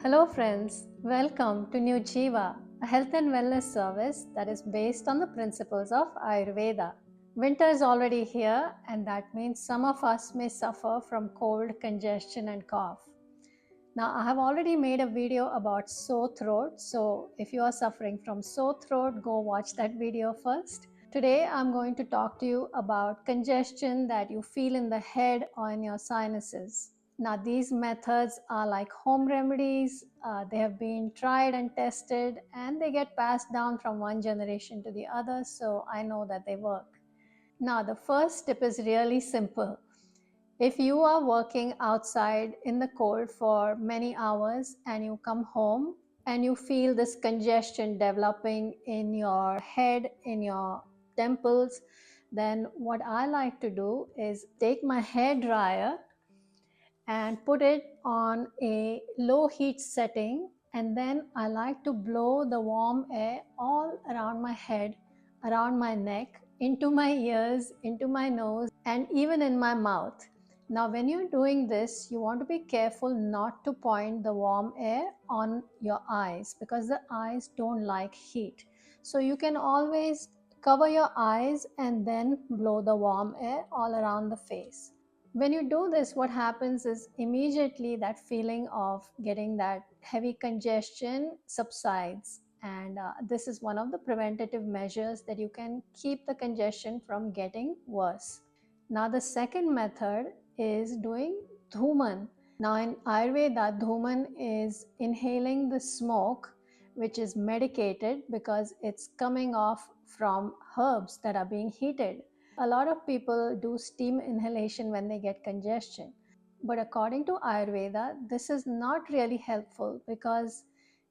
Hello friends, welcome to New Jiva, a health and wellness service that is based on the principles of Ayurveda. Winter is already here and that means some of us may suffer from cold, congestion and cough. Now I have already made a video about sore throat, so if you are suffering from sore throat, go watch that video first. Today I'm going to talk to you about congestion that you feel in the head or in your sinuses. Now, these methods are like home remedies. They have been tried and tested and they get passed down from one generation to the other. So I know that they work. Now, the first tip is really simple. If you are working outside in the cold for many hours and you come home and you feel this congestion developing in your head, in your temples, then what I like to do is take my hair dryer and put it on a low heat setting, and then I like to blow the warm air all around my head, around my neck, into my ears, into my nose, and even in my mouth. Now when you're doing this, you want to be careful not to point the warm air on your eyes because the eyes don't like heat. So you can always cover your eyes and then blow the warm air all around the face. When you do this, what happens is immediately that feeling of getting that heavy congestion subsides, and this is one of the preventative measures that you can keep the congestion from getting worse. Now the second method is doing Dhooman. Now in Ayurveda, Dhooman is inhaling the smoke which is medicated because it's coming off from herbs that are being heated. A lot of people do steam inhalation when they get congestion. But according to Ayurveda, this is not really helpful because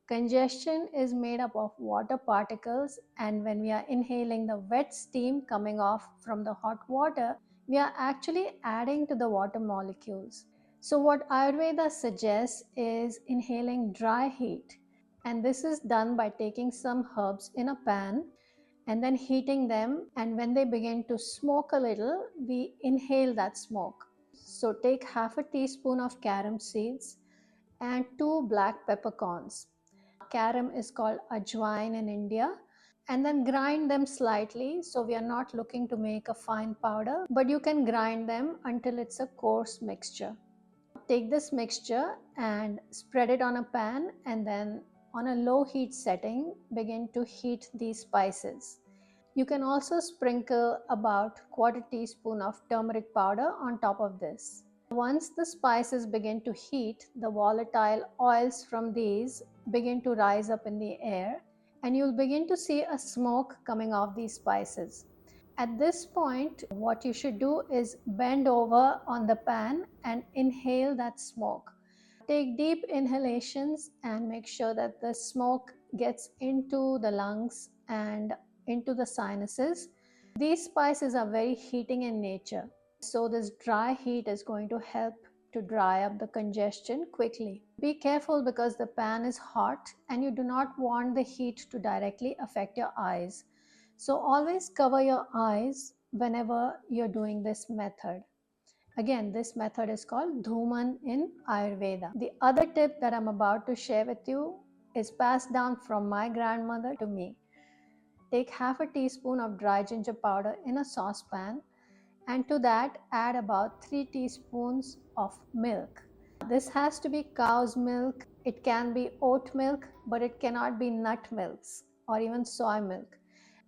congestion is made up of water particles, and when we are inhaling the wet steam coming off from the hot water, we are actually adding to the water molecules. So, what Ayurveda suggests is inhaling dry heat, and this is done by taking some herbs in a pan and then heating them, and when they begin to smoke a little, we inhale that smoke. So take half a teaspoon of carom seeds and 2 black peppercorns. Carom is called ajwain in India, and then grind them slightly. So we are not looking to make a fine powder, but you can grind them until it's a coarse mixture. Take this mixture and spread it on a pan, and then on a low heat setting begin to heat these spices. You can also sprinkle about quarter teaspoon of turmeric powder on top of this. Once the spices begin to heat, the volatile oils from these begin to rise up in the air, and you'll begin to see a smoke coming off these spices. At this point, what you should do is bend over on the pan and inhale that smoke. Take deep inhalations and make sure that the smoke gets into the lungs and into the sinuses. These spices are very heating in nature, so this dry heat is going to help to dry up the congestion quickly. Be careful because the pan is hot and you do not want the heat to directly affect your eyes. So always cover your eyes whenever you're doing this method. Again, this method is called Dhooman in Ayurveda. The other tip that I'm about to share with you is passed down from my grandmother to me. Take half a teaspoon of dry ginger powder in a saucepan, and to that add about 3 teaspoons of milk. This has to be cow's milk. It can be oat milk, but it cannot be nut milks or even soy milk.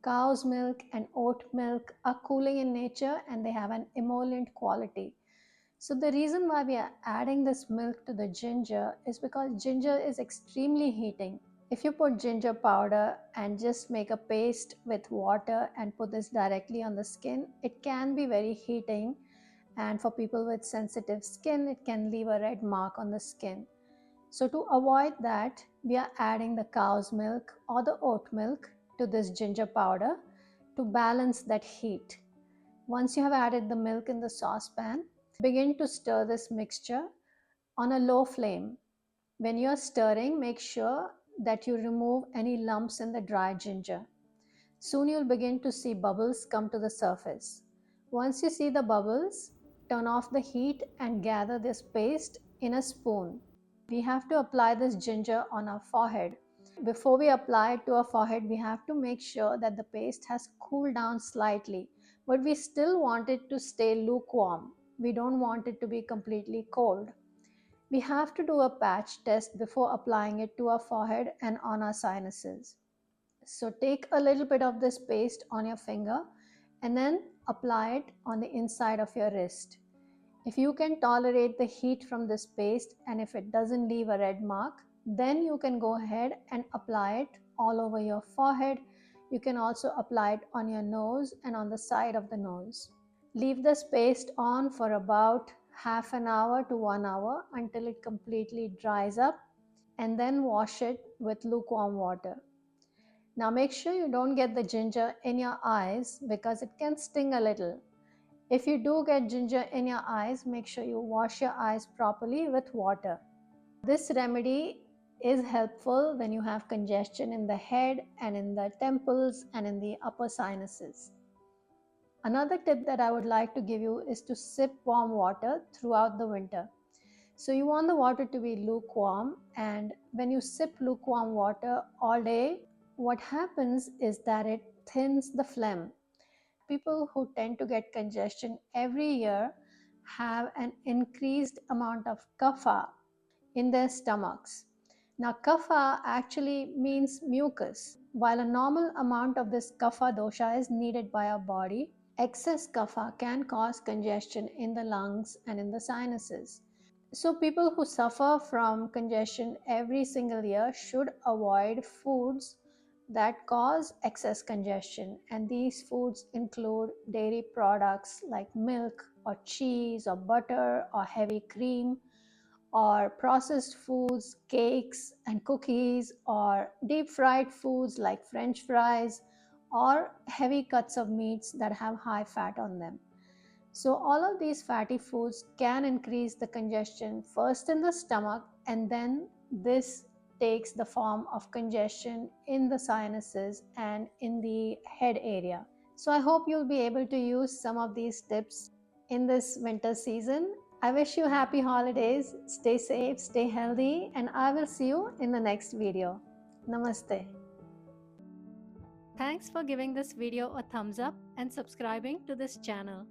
Cow's milk and oat milk are cooling in nature and they have an emollient quality. So the reason why we are adding this milk to the ginger is because ginger is extremely heating. If you put ginger powder and just make a paste with water and put this directly on the skin, it can be very heating, and for people with sensitive skin, it can leave a red mark on the skin. So to avoid that, we are adding the cow's milk or the oat milk to this ginger powder to balance that heat. Once you have added the milk in the saucepan, begin to stir this mixture on a low flame. When you are stirring, make sure that you remove any lumps in the dry ginger. Soon you'll begin to see bubbles come to the surface. Once you see the bubbles, turn off the heat and gather this paste in a spoon. We have to apply this ginger on our forehead. Before we apply it to our forehead, we have to make sure that the paste has cooled down slightly, but we still want it to stay lukewarm. We don't want it to be completely cold. We have to do a patch test before applying it to our forehead and on our sinuses. So take a little bit of this paste on your finger and then apply it on the inside of your wrist. If you can tolerate the heat from this paste and if it doesn't leave a red mark, then you can go ahead and apply it all over your forehead. You can also apply it on your nose and on the side of the nose. Leave this paste on for about half an hour to 1 hour until it completely dries up, and then wash it with lukewarm water. Now make sure you don't get the ginger in your eyes because it can sting a little. If you do get ginger in your eyes, make sure you wash your eyes properly with water. This remedy is helpful when you have congestion in the head and in the temples and in the upper sinuses. Another tip that I would like to give you is to sip warm water throughout the winter. So you want the water to be lukewarm, and when you sip lukewarm water all day, what happens is that it thins the phlegm. People who tend to get congestion every year have an increased amount of kapha in their stomachs. Now, kapha actually means mucus. While a normal amount of this kapha dosha is needed by our body, excess kapha can cause congestion in the lungs and in the sinuses. So, people who suffer from congestion every single year should avoid foods that cause excess congestion, and these foods include dairy products like milk or cheese or butter or heavy cream, or processed foods, cakes and cookies, or deep fried foods like french fries, or heavy cuts of meats that have high fat on them. So all of these fatty foods can increase the congestion first in the stomach, and then this takes the form of congestion in the sinuses and in the head area. So I hope you'll be able to use some of these tips in this winter season. I wish you happy holidays, stay safe, stay healthy, and I will see you in the next video. Namaste. Thanks for giving this video a thumbs up and subscribing to this channel.